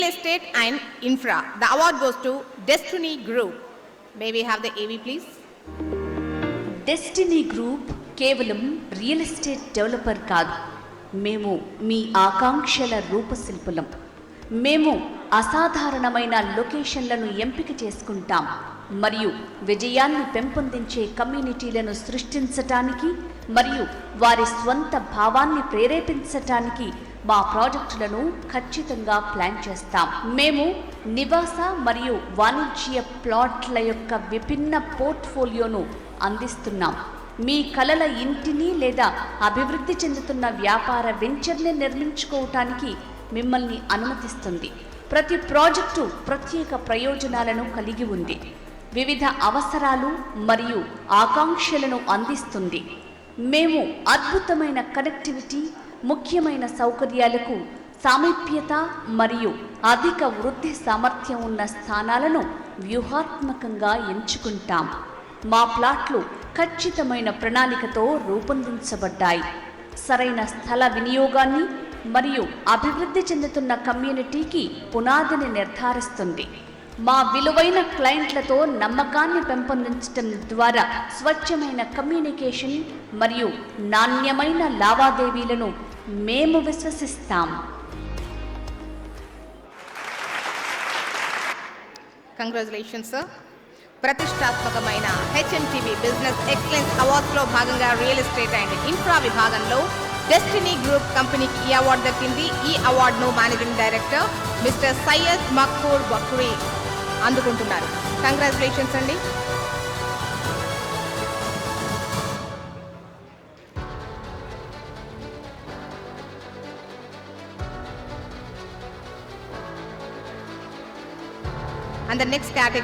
Estate and Infra. The award goes to Destiny Group. May we have the AV please? Destiny group కేవలం real estate developer కాదు, మేము మీ ఆకాంక్షల రూపశిల్పులం. మేము అసాధారణమైన లొకేషన్లను ఎంపిక చేసుకుంటాం మరియు విజయాన్ని పెంపొందించే కమ్యూనిటీలను సృష్టించటానికి మరియు వారి స్వంత భావాన్ని ప్రేరేపించటానికి మా ప్రాజెక్టులను ఖచ్చితంగా ప్లాన్ చేస్తాం. మేము నివాస మరియు వాణిజ్య ప్లాట్ల యొక్క విభిన్న పోర్ట్ఫోలియోను అందిస్తున్నాం. మీ కలల ఇంటిని లేదా అభివృద్ధి చెందుతున్న వ్యాపార వెంచర్ని నిర్మించుకోవటానికి మిమ్మల్ని అనుమతిస్తుంది. ప్రతి ప్రాజెక్టు ప్రత్యేక ప్రయోజనాలను కలిగి ఉంది, వివిధ అవసరాలు మరియు ఆకాంక్షలను అందిస్తుంది. మేము అద్భుతమైన కనెక్టివిటీ, ముఖ్యమైన సౌకర్యాలకు సామీప్యత మరియు అధిక వృద్ధి సామర్థ్యం ఉన్న స్థానాలను వ్యూహాత్మకంగా ఎంచుకుంటాం. మా ప్లాట్లు ఖచ్చితమైన ప్రణాళికతో రూపొందించబడ్డాయి, సరైన స్థల వినియోగాన్ని మరియు అభివృద్ధి చెందుతున్న కమ్యూనిటీకి పునాదిని నిర్ధారిస్తుంది. మా విలువైన క్లయింట్లతో నమ్మకాన్ని పెంపొందించడం ద్వారా స్వచ్ఛమైన కమ్యూనికేషన్ మరియు నాణ్యమైన లావాదేవీలను మేము విశ్వసిస్తాం. Congratulations sir. ప్రతిష్టాత్మకమైన HMTV బిజినెస్ ఎక్సలెన్స్ అవార్డ్స్ లో భాగంగా రియల్ ఎస్టేట్ అండ్ ఇన్ఫ్రా విభాగంలో డెస్టినీ గ్రూప్ కంపెనీకి ఈ అవార్డు దక్కింది. ఈ అవార్డును managing director mister Syed Maqbool Bakri అందుకుంటున్నారు. కంగ్రాచులేషన్స్ అండి. And the next category